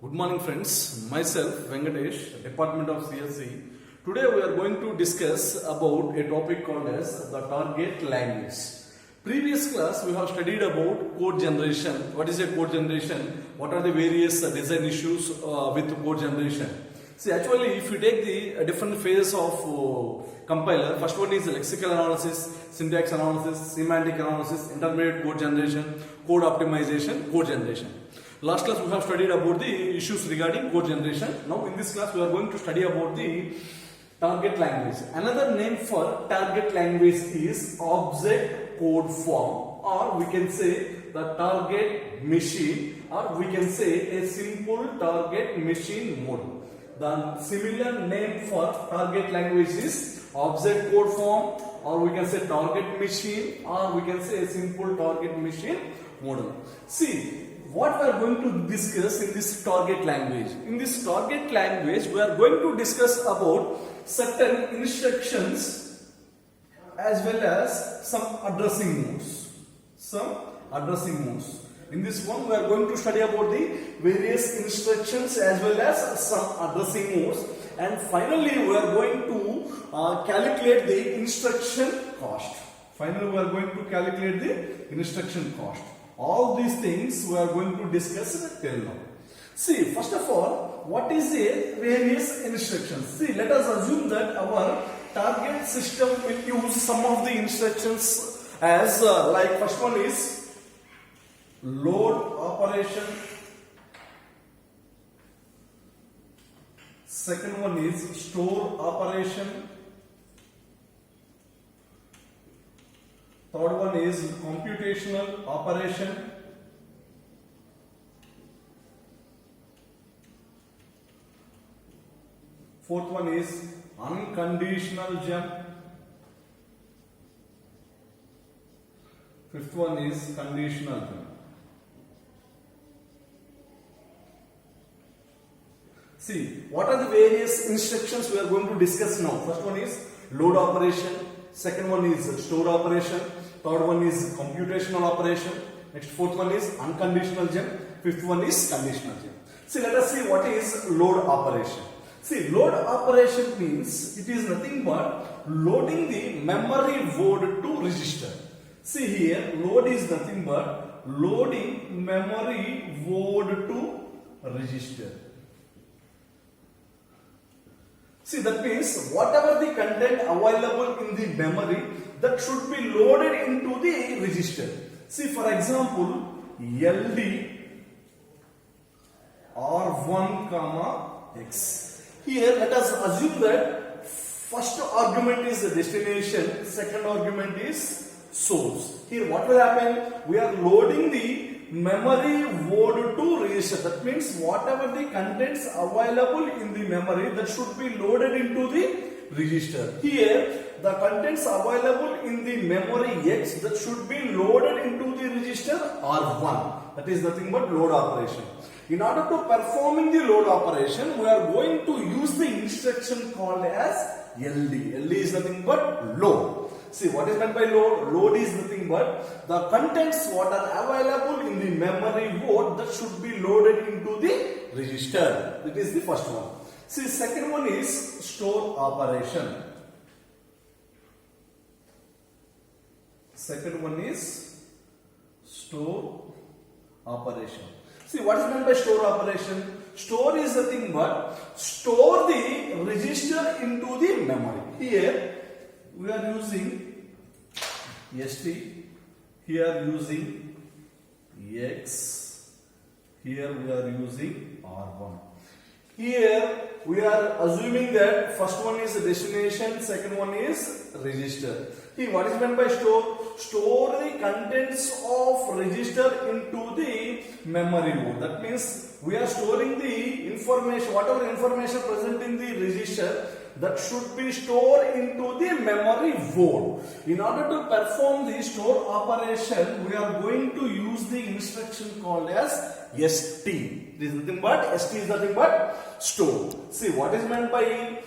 Good morning friends, myself Venkatesh, Department of CSE. Today we are going to discuss about a topic called as the target language. Previous class we have studied about code generation. What is a code generation? What are the various design issues with code generation? See, actually if you take the different phases of compiler, first one is lexical analysis, syntax analysis, semantic analysis, intermediate code generation, code optimization, code generation. Last class we have studied about the issues regarding code generation. Now in this class we are going to study about the target language. Another name for target language is object code form, or we can say the target machine, or we can say a simple target machine model. The similar name for target language is object code form, or we can say target machine, or we can say a simple target machine model. See, what we are going to discuss in this target language. In this target language, we are going to discuss about certain instructions as well as some addressing modes. In this one, we are going to study about the various instructions as well as some addressing modes. And finally, we are going to calculate the instruction cost. All these things we are going to discuss till now. See, first of all, what is a various instructions? See, let us assume that our target system will use some of the instructions as like first one is load operation, second one is store operation, third one is computational operation, fourth one is unconditional jump, fifth one is conditional jump. See, what are the various instructions we are going to discuss now? First one is load operation, second one is store operation, third one is computational operation, next fourth one is unconditional jump, fifth one is conditional jump. See, let us see what is load operation. See, load operation means it is nothing but loading the memory word to register. See here, load is nothing but loading memory word to register. See, that means whatever the content available in the memory, that should be loaded into the register. See, for example, LD R1, X. Here, let us assume that first argument is the destination, second argument is source. Here, what will happen? We are loading the memory word to register. That means whatever the contents available in the memory, that should be loaded into the register. Here, the contents available in the memory X, that should be loaded into the register R1. That is nothing but load operation. In order to performing the load operation, we are going to use the instruction called as LD. LD is nothing but load. See, what is meant by load? Load is nothing but the contents what are available in the memory word, that should be loaded into the register. That is the first one. See, second one is store operation. Second one is store operation. See, what is meant by store operation? Store is nothing but store the register into the memory. Here we are using ST, here using X, here we are using R1. Here we are assuming that first one is destination, second one is register. Here, what is meant by store? Store the contents of register into the memory mode. That means we are storing the information, whatever information present in the register, that should be stored into the memory word. In order to perform the store operation, we are going to use the instruction called as ST. This is nothing but ST is nothing but store. See, what is meant by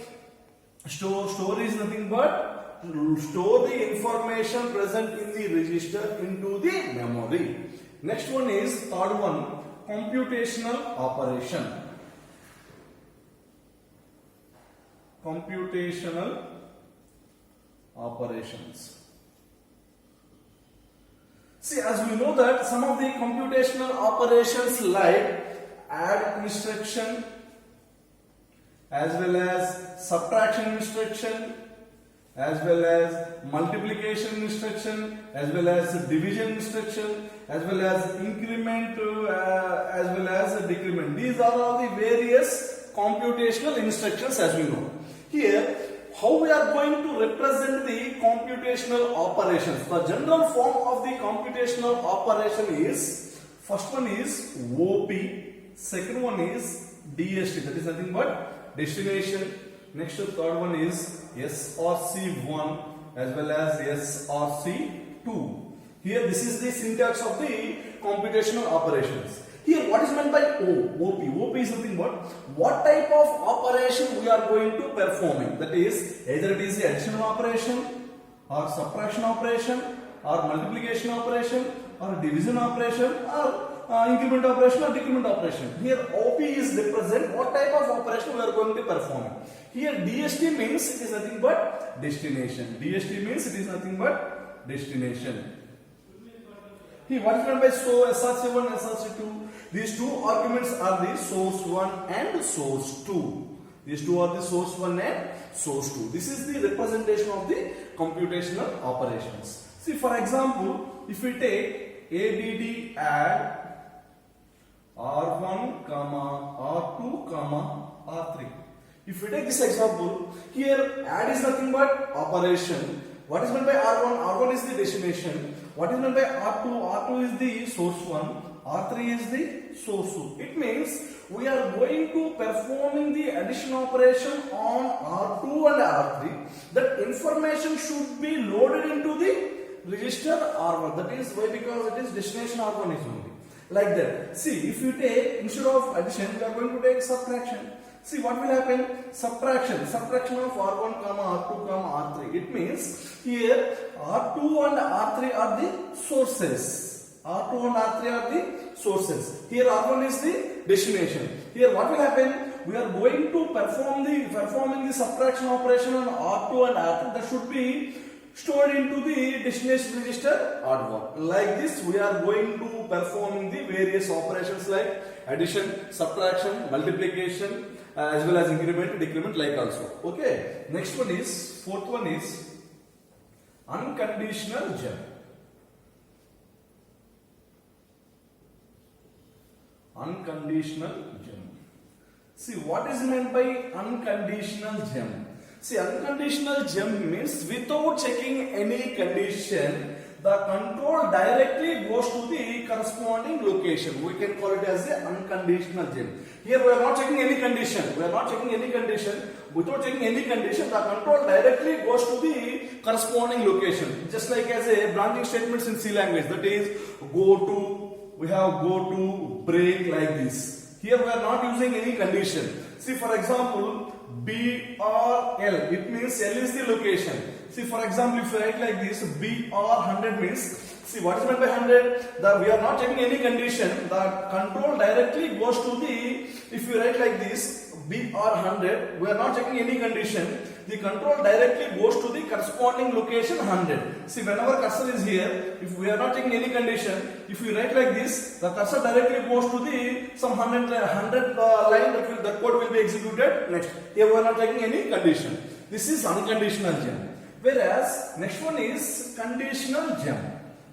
store? Store is nothing but store the information present in the register into the memory. Next one is third one, computational operation. Computational operations. See, as we know that some of the computational operations like add instruction as well as subtraction instruction, as well as multiplication instruction, as well as division instruction, as well as increment, as well as decrement. These are all the various computational instructions as we know. Here, how we are going to represent the computational operations? The general form of the computational operation is, first one is OP, second one is DST, that is nothing but destination. Next third one is SRC1 as well as SRC2. Here this is the syntax of the computational operations. Here what is meant by OP? OP is nothing but what type of operation we are going to performing. That is either it is the additional operation or subtraction operation or multiplication operation or division operation or increment operation or decrement operation. Here OP is represent what type of operation we are going to perform. Here DST means it is nothing but destination. DST means it is nothing but destination. Here what is meant by SRC1 and SRC2? These two arguments are the source 1 and source 2. These two are the source 1 and source 2. This is the representation of the computational operations. See, for example, if we take ADD add R1, R2, R3. If we take this example, here add is nothing but operation. What is meant by R1? R1 is the destination. What is meant by R2? R2 is the source 1. R3 is the source 2. It means we are going to performing the addition operation on R2 and R3. That information should be loaded into the register R1. That is why, because it is destination R1 is only. Like that. See, if you take, instead of addition, we are going to take subtraction. See, what will happen? Subtraction. Subtraction of R1, R2, R3. It means here R2 and R3 are the sources. R2 and R3 are the sources. Here R1 is the destination. Here what will happen? We are going to performing the subtraction operation on R2 and R3. That should be stored into the destination register R1. Like this, we are going to performing the various operations like addition, subtraction, multiplication, as well as increment, decrement, like also. Okay. Next one is, fourth one is unconditional jump. Unconditional jump. See, what is meant by unconditional jump? See, unconditional jump means without checking any condition, the control directly goes to the corresponding location. We can call it as the unconditional jump. Here we are not checking any condition. We are not checking any condition. Without checking any condition, the control directly goes to the corresponding location. Just like as a branching statements in C language. That is go to, we have go to, break, like this. Here we are not using any condition. See, for example, B or L, it means L is the location. See, for example, if you write like this, B or 100 means, see what is meant by 100? We are not checking any condition. The control directly goes to the, if you write like this, B or 100, we are not checking any condition. The control directly goes to the corresponding location 100. See, whenever cursor is here, if we are not checking any condition, if we write like this, the cursor directly goes to the some 100 line that code will be executed next. Here we are not checking any condition. This is unconditional jump. Whereas next one is conditional jump.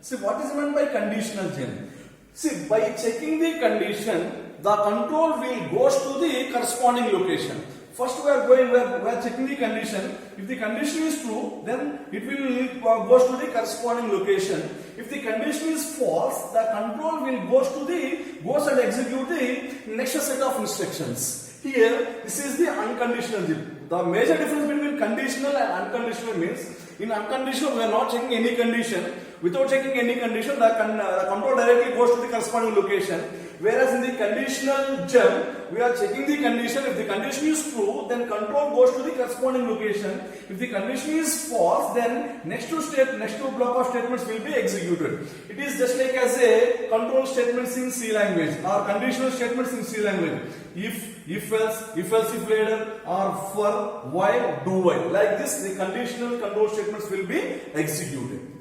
See, what is meant by conditional jump? See, by checking the condition, the control will goes to the corresponding location. First we are checking the condition. If the condition is true, then it will goes to the corresponding location. If the condition is false, the control will goes and execute the next set of instructions. Here, this is the unconditional jump. The major difference between conditional and unconditional means, in unconditional we are not checking any condition. Without checking any condition, the control directly goes to the corresponding location. Whereas in the conditional jump, we are checking the condition. If the condition is true, then control goes to the corresponding location. If the condition is false, then next two block of statements will be executed. It is just like as a control statements in C language or conditional statements in C language. If else, if later, or for, while, do while. Like this, the conditional control statements will be executed.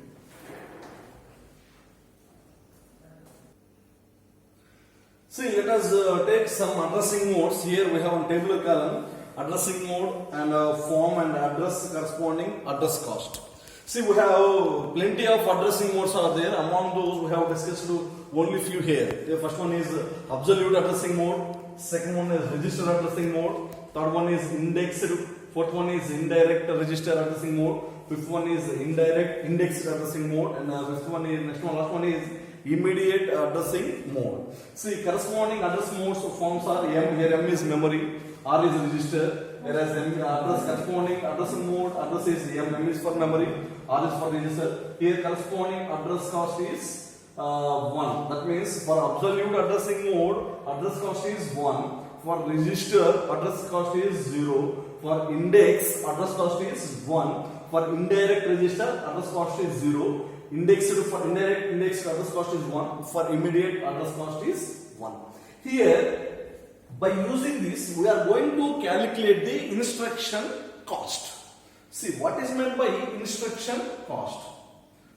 See, let us take some addressing modes. Here we have a tabular column, addressing mode and form and address corresponding address cost. See, we have plenty of addressing modes are there. Among those, we have discussed only few here. The first one is absolute addressing mode. Second one is register addressing mode. Third one is indexed. Fourth one is indirect register addressing mode. Fifth one is indirect indexed addressing mode. And last one is immediate addressing mode. See, corresponding address modes of forms are M. Here M is memory, R is register. Whereas address corresponding addressing mode, address is M. M is for memory, R is for register. Here corresponding address cost is 1. That means for absolute addressing mode, address cost is 1. For register, address cost is 0. For index, address cost is 1. For indirect register, address cost is 0. Indexed for indirect indexed address cost is 1. For immediate address cost is 1. Here, by using this, we are going to calculate the instruction cost. See, what is meant by instruction cost?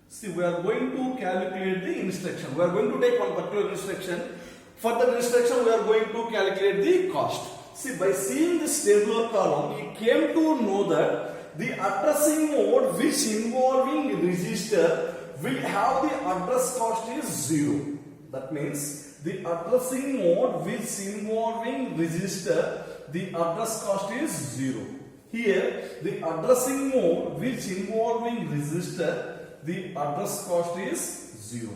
See, we are going to calculate the instruction. We are going to take one particular instruction. For that instruction, we are going to calculate the cost. See, by seeing this tabular column, we came to know that the addressing mode which involving register will have the address cost is 0. That means the addressing mode which involving register, the address cost is 0. Here, the addressing mode which involving register, the address cost is 0.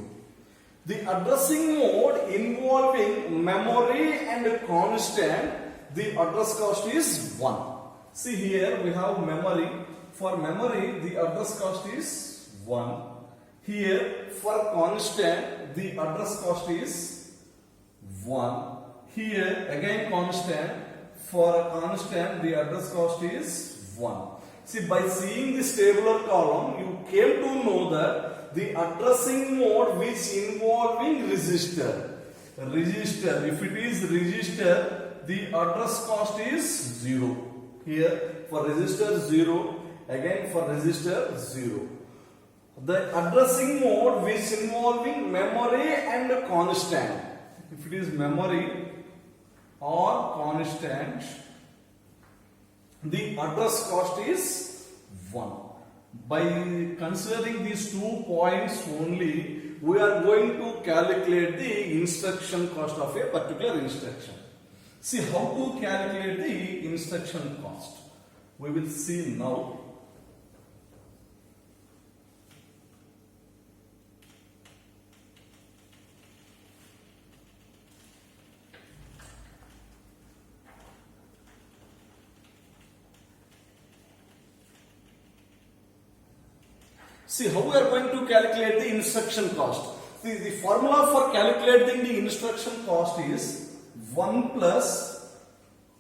The addressing mode involving memory and constant, the address cost is 1. See, here we have memory. For memory, the address cost is 1. Here, for constant, the address cost is 1. Here, again constant. For constant, the address cost is 1. See, by seeing this tabular column, you came to know that the addressing mode which involving register. If it is register, the address cost is 0. Here, for register 0. Again, for register 0. The addressing mode which involving memory and constant. If it is memory or constant, the address cost is 1. By considering these 2 points only, we are going to calculate the instruction cost of a particular instruction. See how to calculate the instruction cost. We will see now. See how we are going to calculate the instruction cost. See, the formula for calculating the instruction cost is 1 plus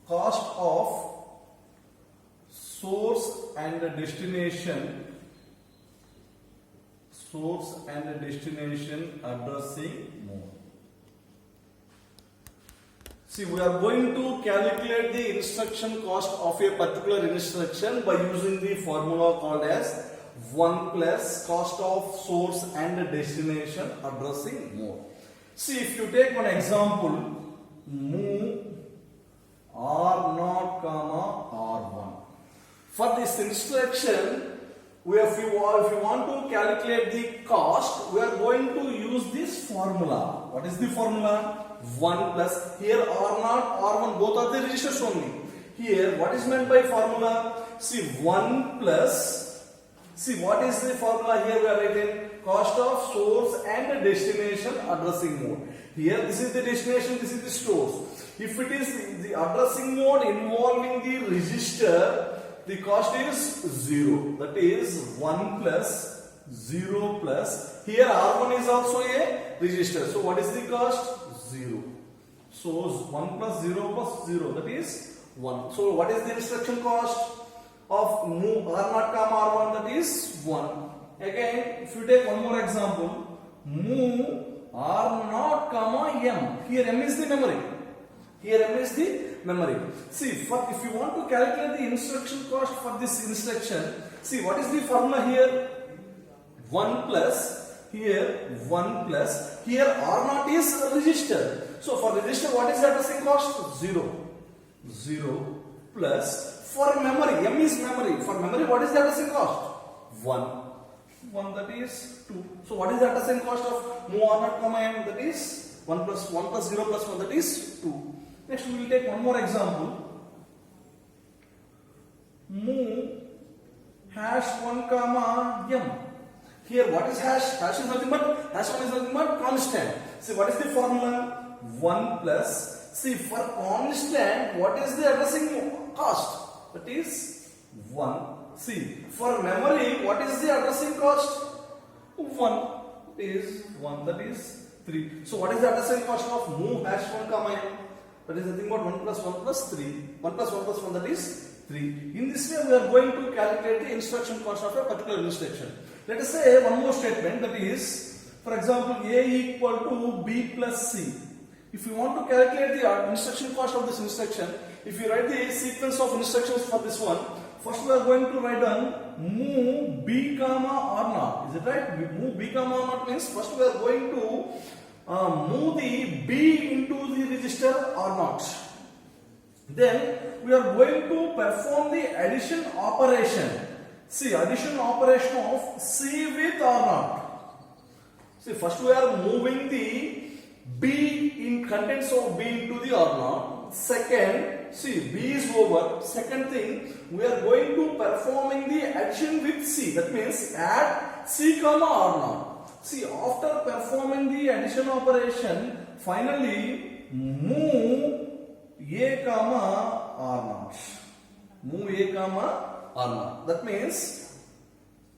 cost of source and destination addressing mode. See, we are going to calculate the instruction cost of a particular instruction by using the formula called as 1 plus cost of source and destination addressing mode. See, if you take one example, move R0, R1. For this instruction, if you want to calculate the cost, we are going to use this formula. What is the formula? 1 plus, here R0, R1, both are the registers only. Here, what is meant by formula? See, 1 plus, see what is the formula here we are writing? Cost of source and destination addressing mode. Here, this is the destination, this is the source. If it is the addressing mode involving the register, the cost is 0. That is 1 plus 0 plus. Here R1 is also a register. So what is the cost? 0. So 1 plus 0 plus 0, that is 1. So what is the instruction cost of move R0 comma R1? That is 1. Again, if you take one more example, move R0 comma M. Here M is the memory. Here M is the memory. See, if you want to calculate the instruction cost for this instruction, see what is the formula here? 1 plus, here 1 plus, here R0 is register. So for register, what is the addressing cost? 0. 0 plus, for memory, M is memory. For memory, what is the addressing cost? 1. 1, that is 2. So what is the addressing cost of move R0 comma M? That is 1 plus 0 plus 1, that is 2. Next we will take one more example. Move hash 1 comma M. Here what is hash? Hash is nothing but, hash 1 is nothing but constant. See what is the formula? 1 plus, see for constant what is the addressing cost? That is 1. See for memory what is the addressing cost? 1 is 1, that is 3. So what is the addressing cost of move hash 1 comma M? That is nothing but 1 plus 1 plus 3. 1 plus 1 plus 1, that is 3. In this way we are going to calculate the instruction cost of a particular instruction. Let us say one more statement, that is, for example, A equal to B plus C. If you want to calculate the instruction cost of this instruction, if you write the sequence of instructions for this one, first we are going to write down move B comma R0. Is it right? Move B comma R0 means first we are going to move the B into the register R0. Then we are going to perform the addition operation. See, addition operation of C with R0. See, first we are moving the B in contents of B into the R0. Second, see, B is over. Second thing, we are going to performing the addition with C. That means add C comma R0. See, after performing the addition operation, finally move A comma R0. Move A comma R0. That means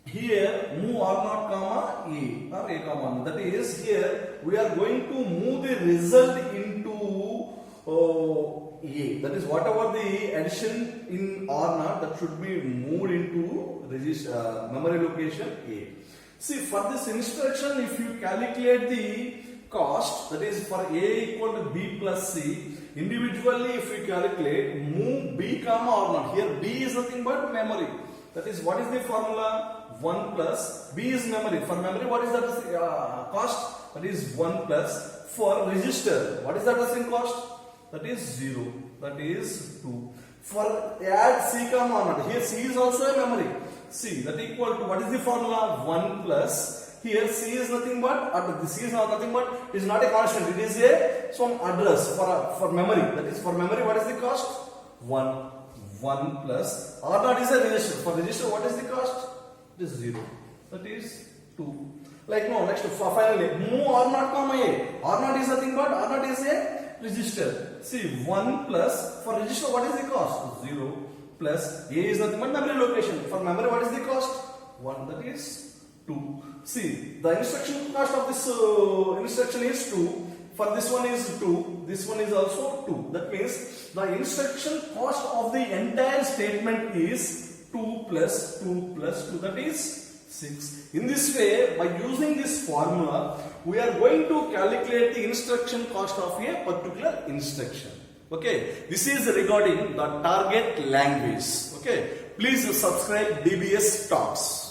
here move R0 comma A or A comma R0. That is here we are going to move the result into A. That is whatever the addition in R0 that should be moved into register memory location A. See, for this instruction, if you calculate the cost, that is for A equal to B plus C, individually if we calculate move B comma R0, here B is nothing but memory. That is, what is the formula? 1 plus, B is memory. For memory, what is the cost? That is 1 plus. For register, what is the addressing cost? That is 0. That is 2. For add C comma R0, here C is also a memory. C, that equal to, what is the formula? 1 plus, here C is nothing but, C is not nothing but, it is not a constant, it is a some address for memory. That is, for memory, what is the cost? 1. 1 plus, R0 is a register. For register, what is the cost? It is 0. That is 2. Like no, next, finally, move R0 comma A. R0 is nothing but, R0 is a register. See, 1 plus, for register, what is the cost? 0. Plus A is nothing but memory location. For memory, what is the cost? 1, that is 2. See, the instruction cost of this instruction is 2. For this one is 2. This one is also 2. That means the instruction cost of the entire statement is 2 plus 2 plus 2. That is 6. In this way, by using this formula, we are going to calculate the instruction cost of a particular instruction. Okay, this is regarding the target language. Okay, please subscribe DBS Talks.